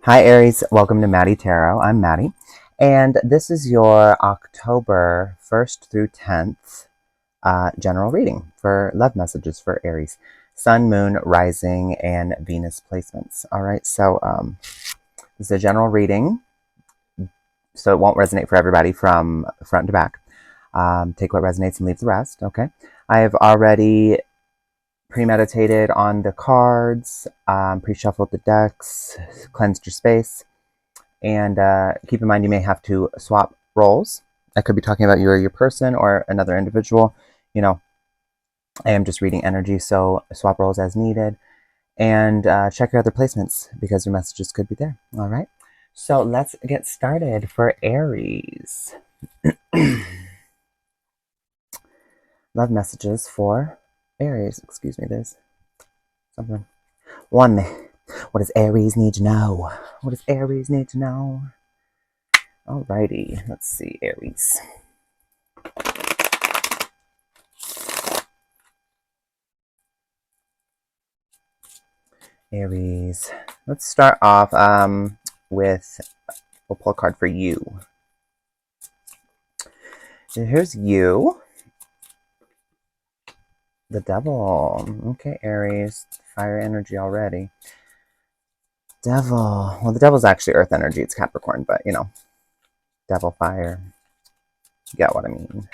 Hi Aries, welcome to Maddie Tarot. I'm Maddie, and this is your October 1st through 10th general reading for love messages for Aries. Sun, Moon, Rising, and Venus placements. All right, so this is a general reading, so it won't resonate for everybody from front to back. Take what resonates and leave the rest, okay? I have already premeditated on the cards, pre-shuffled the decks, cleansed your space. And keep in mind, you may have to swap roles. I could be talking about you or your person or another individual. You know, I am just reading energy, so swap roles as needed. And check your other placements because your messages could be there. All right. So let's get started for Aries. Love messages for Aries. Excuse me, there's something. One. What does Aries need to know? What does Aries need to know? Alrighty, let's see, Aries. Aries. Let's start off with, we'll pull a card for you. Here's you. The Devil. Okay, Aries. Fire energy already. Devil. Well, the Devil's actually Earth energy. It's Capricorn, but you know, Devil fire. You get what I mean.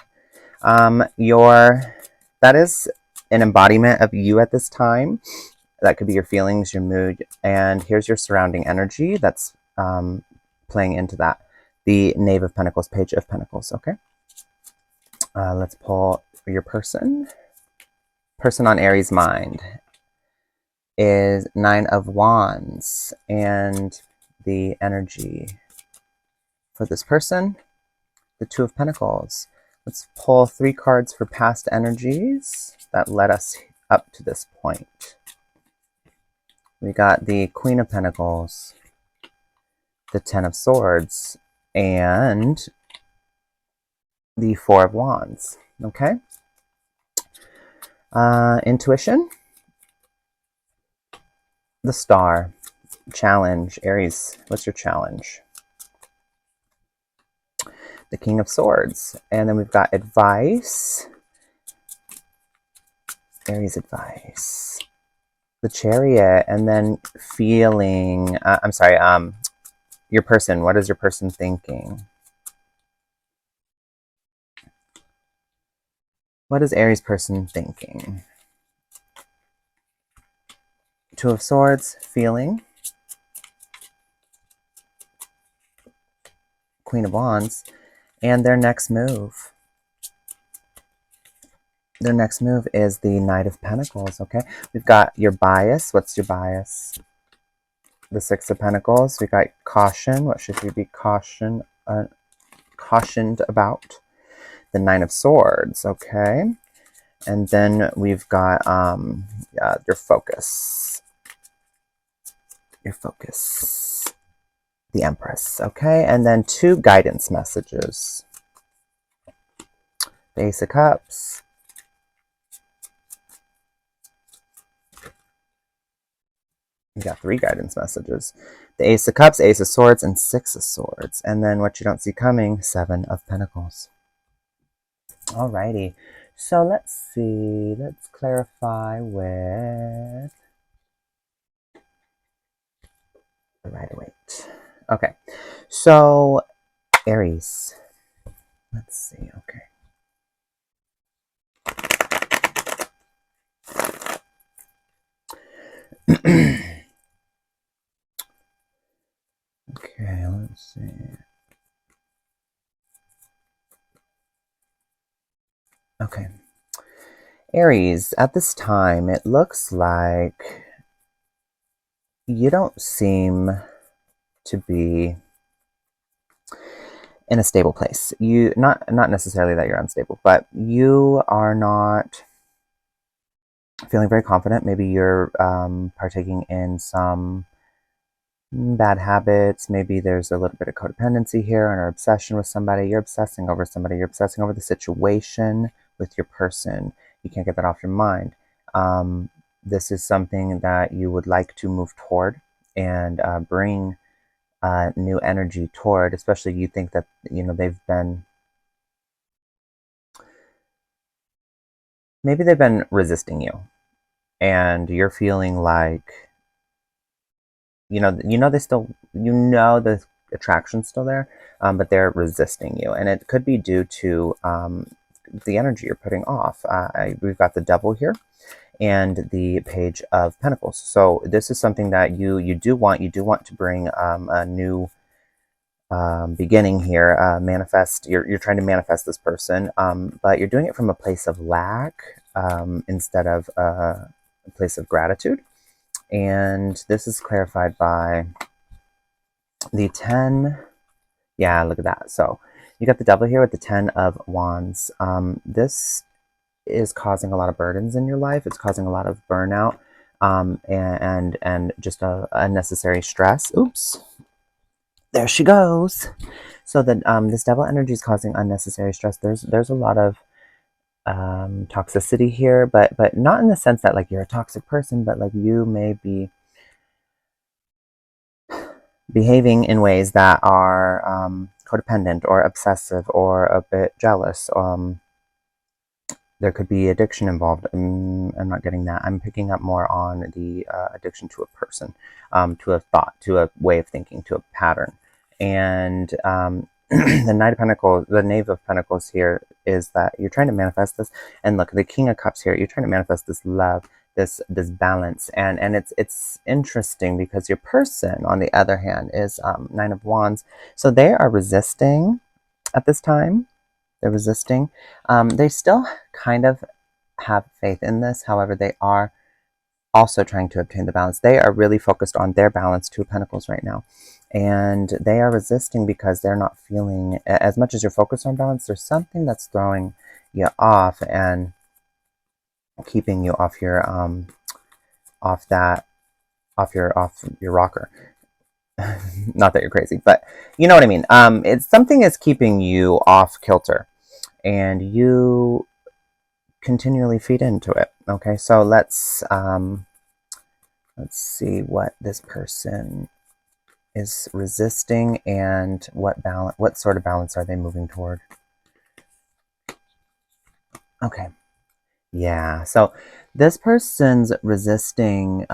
That is an embodiment of you at this time. That could be your feelings, your mood, and here's your surrounding energy that's playing into that. The Knave of Pentacles, Page of Pentacles, okay? Let's pull for your person. Person on Aries' mind is Nine of Wands, and the energy for this person, the Two of Pentacles. Let's pull 3 cards for past energies that led us up to this point. We got the Queen of Pentacles, the Ten of Swords, and the Four of Wands, okay? Intuition, the Star, challenge, Aries, what's your challenge? The King of Swords, and then we've got advice, Aries advice, the Chariot, and then feeling, your person, what is your person thinking? What is Aries person thinking? Two of Swords, feeling, Queen of Wands, and their next move. Their next move is the Knight of Pentacles, okay? We've got your bias. What's your bias? The Six of Pentacles. We got caution. What should you be cautioned about? The Nine of Swords, okay? And then we've got your focus. Your focus. The Empress, okay? And then 2 guidance messages. The Ace of Cups. You got 3 guidance messages. The Ace of Cups, Ace of Swords, and 6 of Swords. And then what you don't see coming, 7 of Pentacles. Alrighty. So let's see. Let's clarify with the Rider-Waite. Okay. So, Aries. Let's see. Okay. Okay, let's see. Okay. Aries, at this time, it looks like you don't seem to be in a stable place. You not necessarily that you're unstable, but you are not feeling very confident. Maybe you're partaking in some bad habits. Maybe there's a little bit of codependency here and an obsession with somebody. You're obsessing over somebody. You're obsessing over the situation with your person. You can't get that off your mind. This is something that you would like to move toward and bring new energy toward, especially you think that, maybe they've been resisting you, and you're feeling like, they still, the attraction's still there, but they're resisting you, and it could be due to the energy you're putting off. We've got the Devil here and the Page of Pentacles. So this is something that you do want. You do want to bring a new beginning here. Manifest. You're trying to manifest this person, but you're doing it from a place of lack instead of a place of gratitude. And this is clarified by the 10. Yeah, look at that. So you got the Devil here with the 10 of Wands. This is causing a lot of burdens in your life. It's causing a lot of burnout, and just a unnecessary stress. Oops, there she goes. So that this Devil energy is causing unnecessary stress. There's a lot of toxicity here, but not in the sense that like you're a toxic person, but like you may be behaving in ways that are codependent or obsessive or a bit jealous. There could be addiction involved. I'm not getting that. I'm picking up more on the addiction to a person, to a thought, to a way of thinking, to a pattern. And the Knight of Pentacles, the Knave of Pentacles here is that you're trying to manifest this. And look, the King of Cups here, you're trying to manifest this love, this balance. And it's interesting because your person, on the other hand, is Nine of Wands. So they are resisting at this time. They're resisting. They still kind of have faith in this. However, they are also trying to obtain the balance. They are really focused on their balance, Two of Pentacles right now. And they are resisting because they're not feeling, as much as you're focused on balance, there's something that's throwing you off and keeping you off your off your rocker. Not that you're crazy, but you know what I mean. It's something is keeping you off kilter, and you continually feed into it. Okay, so let's see what this person is resisting and what sort of balance are they moving toward. Okay, yeah, so this person's resisting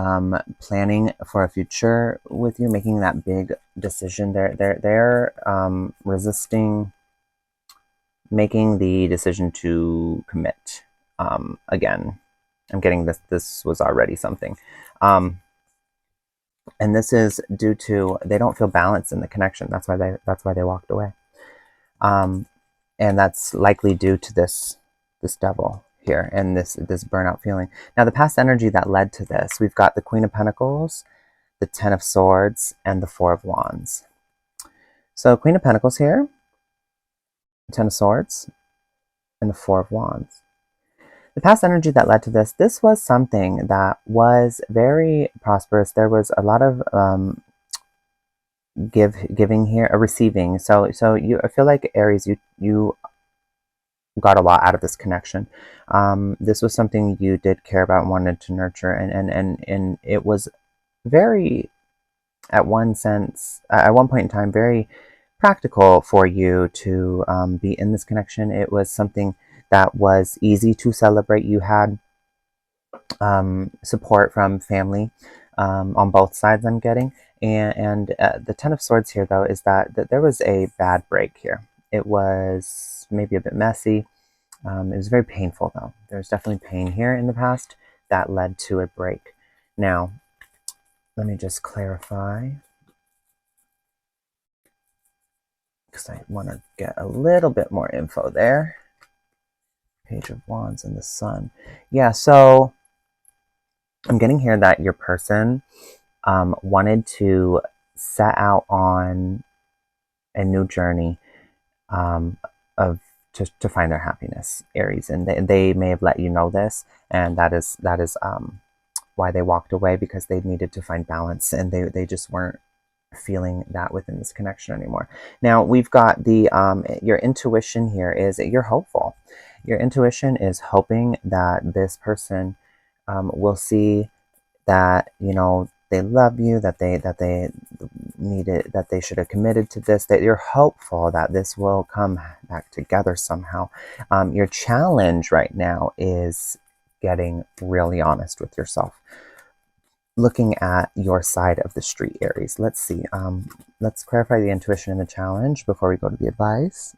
planning for a future with you, making that big decision. They're resisting making the decision to commit. Again, I'm getting this. This was already something, and this is due to they don't feel balanced in the connection. That's why they walked away, and that's likely due to this Devil here and this burnout feeling. Now, the past energy that led to this, we've got the Queen of Pentacles, the Ten of Swords, and the Four of Wands. So, Queen of Pentacles here, Ten of Swords, and the Four of Wands. The past energy that led to this was something that was very prosperous. There was a lot of giving here, receiving. So I feel like Aries, you got a lot out of this connection. This was something you did care about and wanted to nurture, and it was very, at one point in time, very practical for you to be in this connection. It was something that was easy to celebrate. You had support from family on both sides, I'm getting. And the Ten of Swords here, though, is that there was a bad break here. It was maybe a bit messy. It was very painful, though. There's definitely pain here in the past that led to a break. Now, let me just clarify, because I want to get a little bit more info there. Page of Wands and the Sun. Yeah, so I'm getting here that your person wanted to set out on a new journey of to find their happiness, Aries, and they may have let you know this, and that is why they walked away, because they needed to find balance, and they just weren't feeling that within this connection anymore. Now, we've got the your intuition here is that you're hopeful. Your intuition is hoping that this person will see that they love you, that they needed, that they should have committed to this, that you're hopeful that this will come back together somehow. Your challenge right now is getting really honest with yourself, looking at your side of the street, Aries. Let's see. Let's clarify the intuition and the challenge before we go to the advice.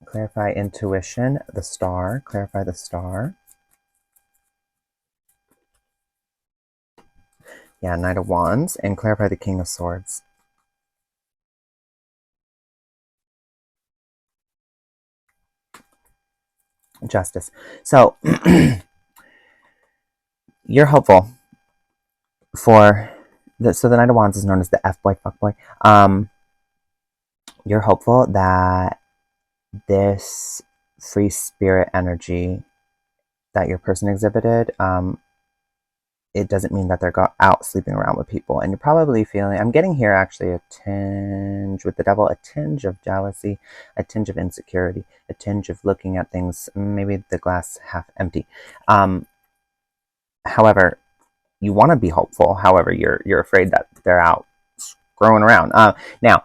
Clarify intuition, the star. Clarify the star. Yeah, Knight of Wands. And clarify the King of Swords. Justice. So, you're hopeful for so the Knight of Wands is known as the F-boy, fuckboy. You're hopeful that this free spirit energy that your person exhibited, it doesn't mean that they're out sleeping around with people. And you're probably feeling, I'm getting here actually a tinge with the devil, a tinge of jealousy, a tinge of insecurity, a tinge of looking at things, maybe the glass half empty. However, you want to be hopeful. However, you're afraid that they're out screwing around. Now,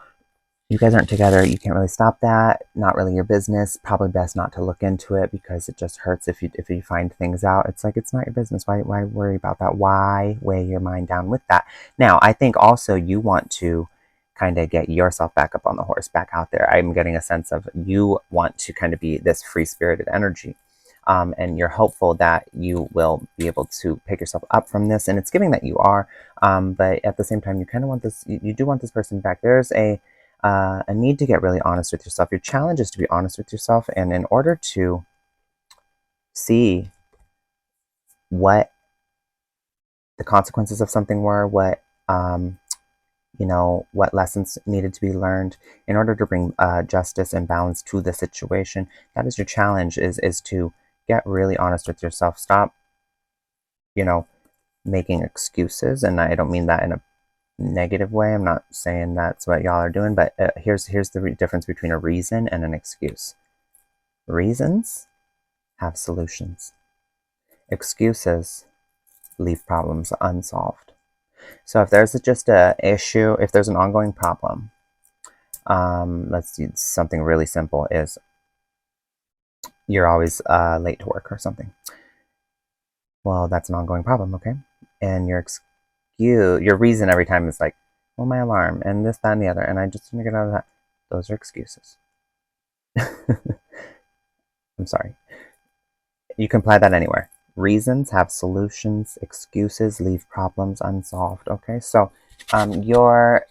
you guys aren't together. You can't really stop that. Not really your business. Probably best not to look into it because it just hurts if you find things out. It's like, it's not your business. Why worry about that? Why weigh your mind down with that? Now, I think also you want to kind of get yourself back up on the horse, back out there. I'm getting a sense of you want to kind of be this free-spirited energy. And you're hopeful that you will be able to pick yourself up from this. And it's giving that you are. But at the same time, you kind of want this, you do want this person back. There's a need to get really honest with yourself. Your challenge is to be honest with yourself. And in order to see what the consequences of something were, what, what lessons needed to be learned in order to bring justice and balance to the situation, that is your challenge, is to get really honest with yourself. Stop, making excuses. And I don't mean that in a negative way. I'm not saying that's what y'all are doing, but here's the difference between a reason and an excuse. Reasons have solutions. Excuses leave problems unsolved. So if there's just a issue, if there's an ongoing problem, let's do something really simple, is you're always late to work or something. Well, that's an ongoing problem, okay? And your reason every time is like, well, my alarm and this, that, and the other, and I just want to get out of that. Those are excuses. I'm sorry. You can apply that anywhere. Reasons have solutions. Excuses leave problems unsolved. Okay, so your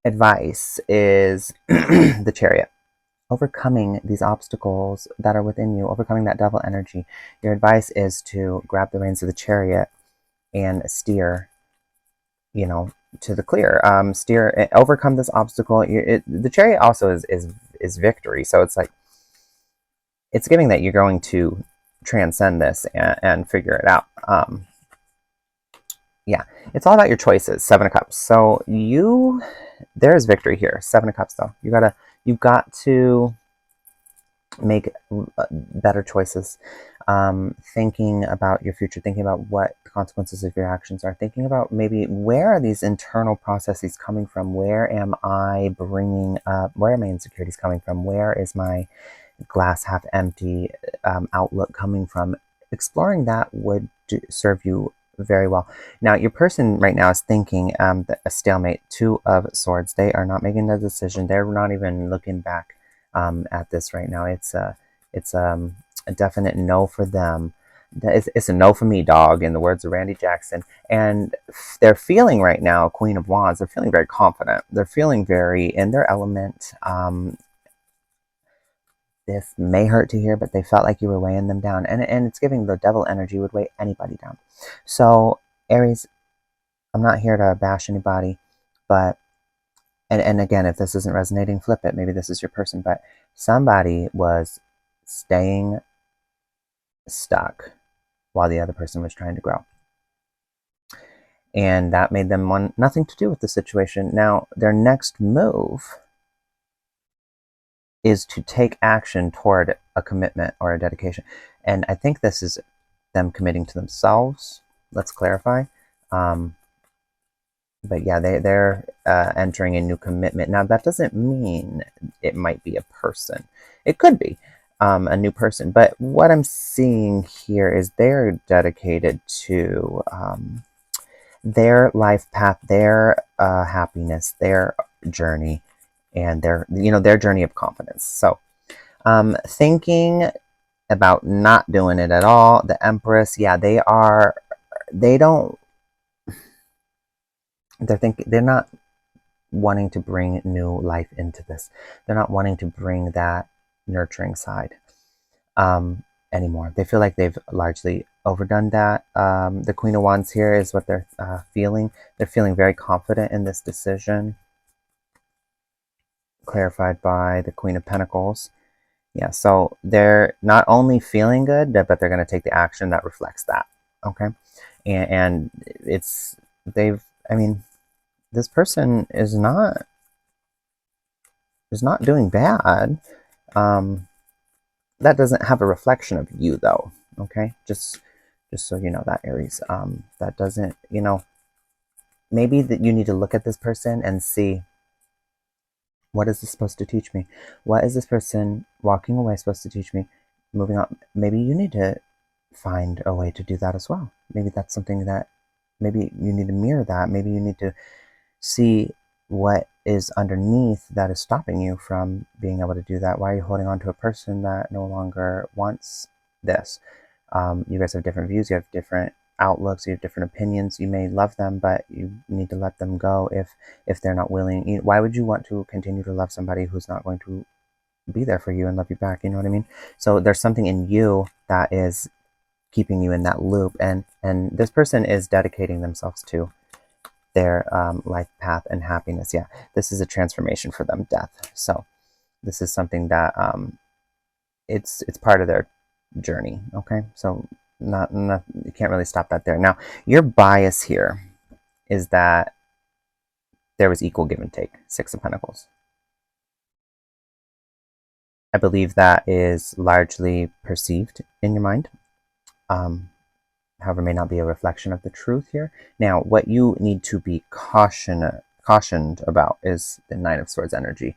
advice is the Chariot. Overcoming these obstacles that are within you, overcoming that devil energy. Your advice is to grab the reins of the Chariot and steer, to the clear. Overcome this obstacle. The Chariot also is victory. So it's like, it's giving that you're going to transcend this and figure it out. Yeah, it's all about your choices. 7 of Cups. So there is victory here. 7 of Cups, though. You've got to make better choices. Thinking about your future, thinking about what the consequences of your actions are, thinking about maybe where are these internal processes coming from? Where am I bringing up? Where are my insecurities coming from? Where is my glass half empty outlook coming from? Exploring that would serve you very well. Now, your person right now is thinking that a stalemate. 2 of Swords. They are not making a decision. They're not even looking back at this right now. It's a definite no for them. It's a no for me, dog, in the words of Randy Jackson. And they're feeling right now, Queen of Wands, they're feeling very confident. They're feeling very in their element. This may hurt to hear, but they felt like you were weighing them down. And it's giving the devil energy would weigh anybody down. So, Aries, I'm not here to bash anybody, but, and again, if this isn't resonating, flip it. Maybe this is your person, but somebody was staying stuck while the other person was trying to grow. And that made them want nothing to do with the situation. Now, their next move is to take action toward a commitment or a dedication. And I think this is them committing to themselves, let's clarify. But yeah, they're entering a new commitment. Now, that doesn't mean it might be a person. It could be a new person. But what I'm seeing here is they're dedicated to their life path, their happiness, their journey, and their journey of confidence. So, thinking about not doing it at all, the Empress, yeah, they don't, they're not wanting to bring new life into this. They're not wanting to bring that nurturing side anymore. They feel like they've largely overdone that. The Queen of Wands here is what they're feeling. They're feeling very confident in this decision, clarified by the Queen of Pentacles. Yeah, so they're not only feeling good, but they're going to take the action that reflects that. Okay, and it's they've. I mean, this person is not doing bad. That doesn't have a reflection of you, though. Okay, just so you know that, Aries. That doesn't. Maybe that you need to look at this person and see, what is this supposed to teach me? What is this person walking away supposed to teach me? Moving on. Maybe you need to find a way to do that as well. Maybe that's something that maybe you need to mirror that. Maybe you need to see what is underneath that is stopping you from being able to do that. Why are you holding on to a person that no longer wants this? You guys have different views, you have different outlooks, you have different opinions. You may love them, but you need to let them go if they're not willing. Why would you want to continue to love somebody who's not going to be there for you and love you back? You know what I mean? So there's something in you that is keeping you in that loop, and this person is dedicating themselves to their life path and happiness. Yeah, this is a transformation for them, death. So this is something that it's part of their journey. Okay, so not you can't really stop that there. Now, your bias here is that there was equal give and take. Six of Pentacles. I believe that is largely perceived in your mind. However, may not be a reflection of the truth here. Now, what you need to be cautioned about is the Nine of Swords energy.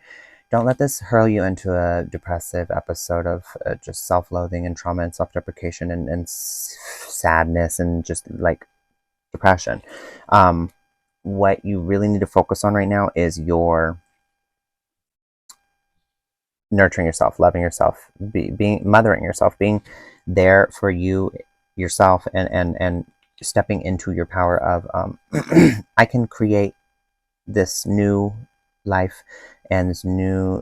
Don't let this hurl you into a depressive episode of just self-loathing and trauma and self-deprecation and sadness and just like depression. What you really need to focus on right now is your nurturing yourself, loving yourself, being mothering yourself, being there for yourself, and stepping into your power of I can create this new life and this new,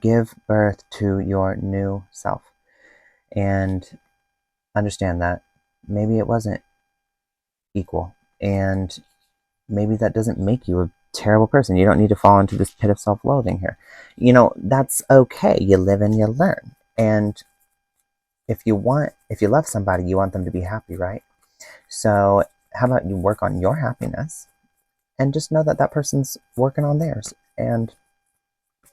give birth to your new self, and understand that maybe it wasn't equal, and maybe that doesn't make you a terrible person. You don't need to fall into this pit of self-loathing here. That's okay. You live and you learn. And if you love somebody, you want them to be happy, right? So how about you work on your happiness and just know that that person's working on theirs, and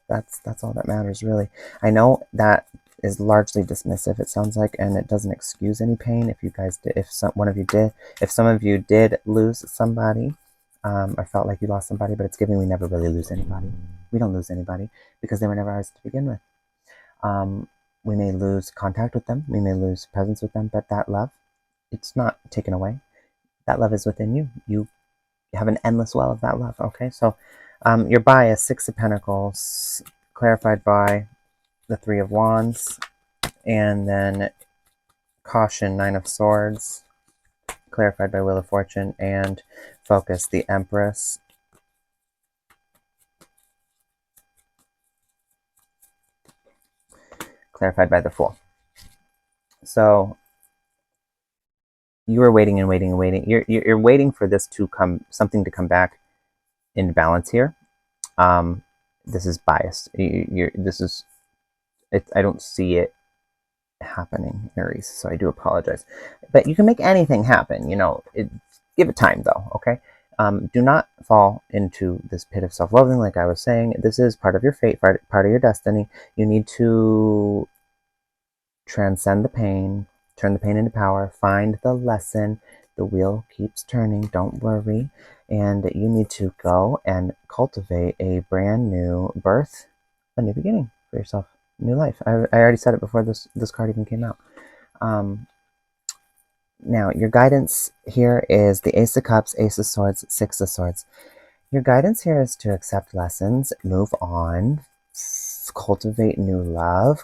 that's all that matters, really. I know that is largely dismissive, it sounds like, and it doesn't excuse any pain. If you guys did, if some of you did lose somebody, or felt like you lost somebody, but it's giving we never really lose anybody. We don't lose anybody because they were never ours to begin with. We may lose contact with them, we may lose presence with them, but that love, it's not taken away. That love is within you. You have an endless well of that love. Okay, so your bias, Six of Pentacles, clarified by the Three of Wands, and then caution, Nine of Swords, clarified by Wheel of Fortune, and focus, the Empress, clarified by the Fool. So you are waiting and waiting and waiting. You're waiting for this to come, something to come back in balance here. This is biased. I don't see it happening, Aries, so I do apologize. But you can make anything happen, give it time, though, okay? Do not fall into this pit of self-loathing, like I was saying. This is part of your fate, part of your destiny. You need to transcend the pain, Turn the pain into power. Find the lesson. The wheel keeps turning. Don't worry. And you need to go and cultivate a brand new birth, a new beginning for yourself, new life. I already said it before this card even came out. Now, your guidance here is the Ace of Cups, Ace of Swords, Six of Swords. Your guidance here is to accept lessons, move on, cultivate new love,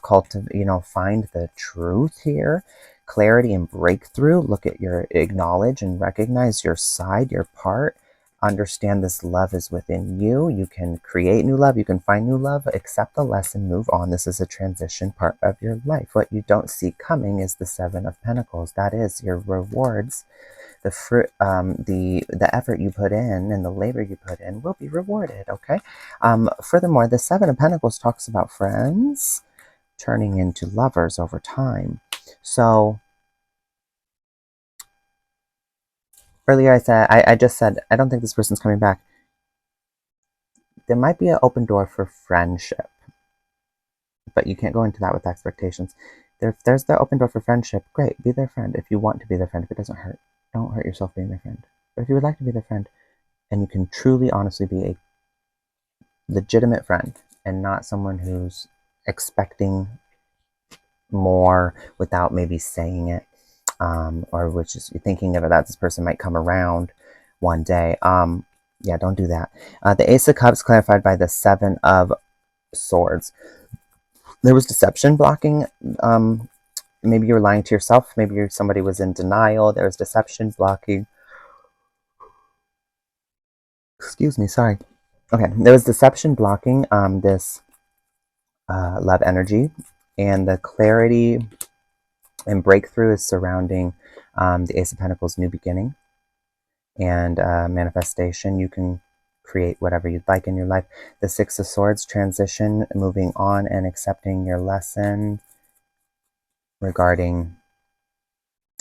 find the truth here, clarity and breakthrough. Look at acknowledge and recognize your side, your part. Understand this love is within you. You can create new love. You can find new love. Accept the lesson. Move on. This is a transition part of your life. What you don't see coming is the Seven of Pentacles. That is your rewards. The fruit, the effort you put in and the labor you put in will be rewarded. Okay. Furthermore, the Seven of Pentacles talks about friends turning into lovers over time. So earlier I just said, I don't think this person's coming back. There might be an open door for friendship, but you can't go into that with expectations. There's the open door for friendship. Great, be their friend if you want to be their friend. If it doesn't hurt, don't hurt yourself being their friend. But if you would like to be their friend, and you can truly, honestly be a legitimate friend and not someone who's expecting more without maybe saying it, or which is you're thinking of it that this person might come around one day. Yeah, don't do that. The Ace of Cups clarified by the Seven of Swords. There was deception blocking. Maybe you were lying to yourself. Maybe somebody was in denial. There was deception blocking. Excuse me, sorry. Okay, there was deception blocking this love energy, and the clarity and breakthrough is surrounding the Ace of Pentacles new beginning and manifestation. You can create whatever you'd like in your life. The Six of Swords, transition, moving on and accepting your lesson regarding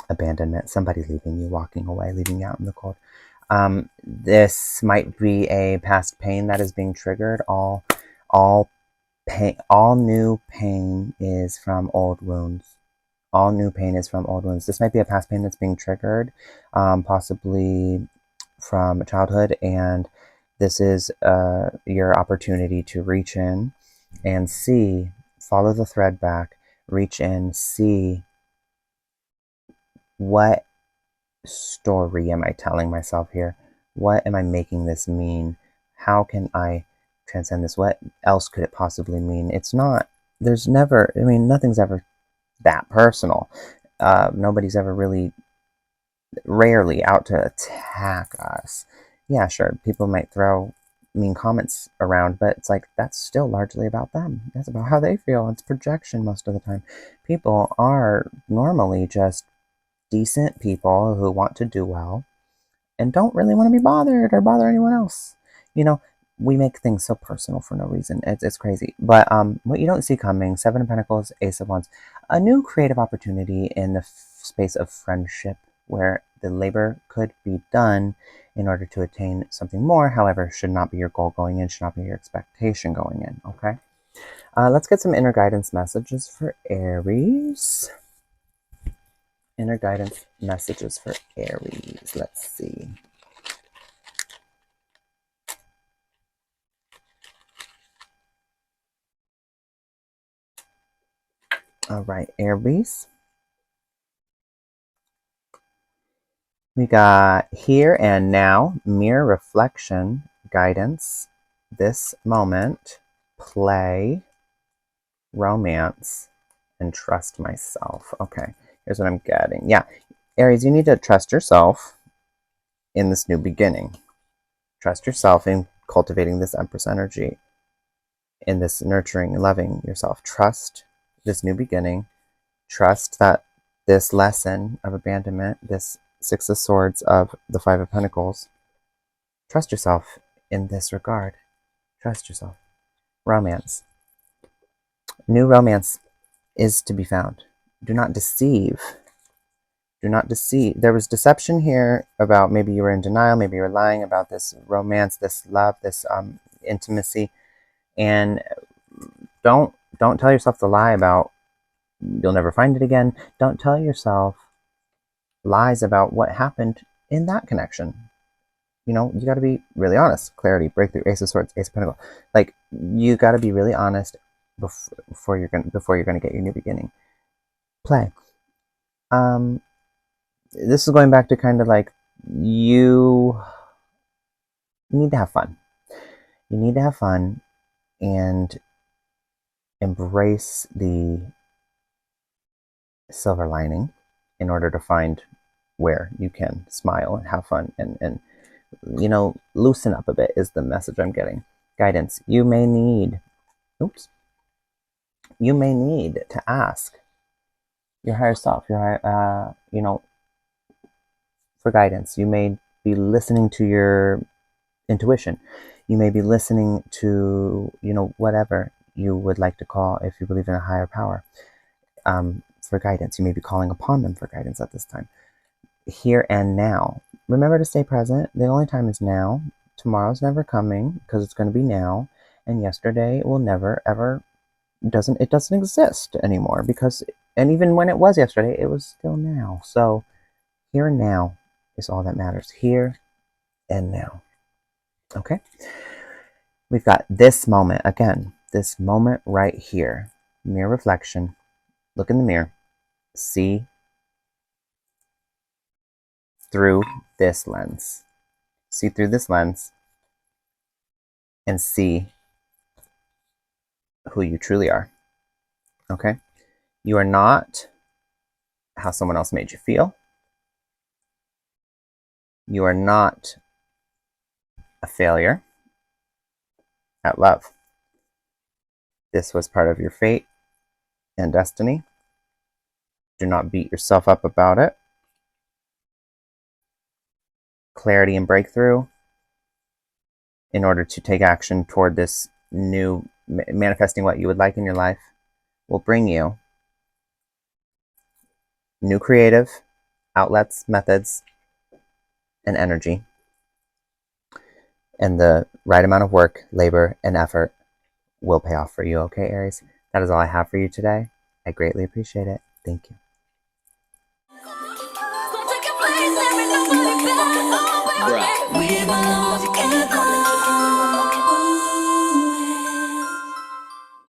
abandonment, somebody leaving you, walking away, leaving you out in the cold. This might be a past pain that is being triggered. All pain, all new pain is from old wounds. All new pain is from old wounds. This might be a past pain that's being triggered, possibly from childhood, and this is your opportunity to reach in and see, follow the thread back, reach in, see what story am I telling myself here? What am I making this mean? How can I transcend this? What else could it possibly mean? It's not, there's never, I mean, nothing's ever that personal. Nobody's ever really, rarely out to attack us. Yeah, sure, people might throw mean comments around, but it's like that's still largely about them. That's about how they feel. It's projection most of the time. People are normally just decent people who want to do well and don't really want to be bothered or bother anyone else. You know, we make things so personal for no reason. It's crazy. But what you don't see coming, Seven of Pentacles, Ace of Wands, a new creative opportunity in the space of friendship where the labor could be done in order to attain something more. However, should not be your goal going in, should not be your expectation going in, okay? Let's get some inner guidance messages for Aries. Inner guidance messages for Aries. Let's see. All right, Aries. We got here and now, mirror reflection, guidance, this moment, play, romance, and trust myself. Okay, here's what I'm getting. Yeah, Aries, you need to trust yourself in this new beginning. Trust yourself in cultivating this Empress energy, in this nurturing and loving yourself. Trust this new beginning. Trust that this lesson of abandonment, this Six of Swords of the Five of Pentacles, trust yourself in this regard. Trust yourself. Romance. New romance is to be found. Do not deceive. Do not deceive. There was deception here about maybe you were in denial, maybe you were lying about this romance, this love, this intimacy, and don't tell yourself the lie about you'll never find it again. Don't tell yourself lies about what happened in that connection. You got to be really honest. Clarity, breakthrough, Ace of Swords, Ace of Pentacles. Like, you got to be really honest before you're gonna get your new beginning. Play. This is going back to kind of like, you need to have fun. You need to have fun and embrace the silver lining in order to find where you can smile and have fun and loosen up a bit is the message I'm getting. Guidance. You may need to ask your higher self, for guidance. You may be listening to your intuition. You may be listening to, whatever you would like to call, if you believe in a higher power, for guidance. You may be calling upon them for guidance at this time. Here and now. Remember to stay present. The only time is now. Tomorrow's never coming because it's going to be now. And yesterday will never, ever, doesn't exist anymore and even when it was yesterday, it was still now. So here and now is all that matters. Here and now. Okay? We've got this moment, again, this moment right here. Mirror reflection. Look in the mirror. See through this lens. See through this lens and see who you truly are. Okay? You are not how someone else made you feel. You are not a failure at love. This was part of your fate and destiny. Do not beat yourself up about it. Clarity and breakthrough in order to take action toward this new, manifesting what you would like in your life, will bring you new creative outlets, methods, and energy. And the right amount of work, labor, and effort will pay off for you. Okay, Aries? That is all I have for you today. I greatly appreciate it. Thank you.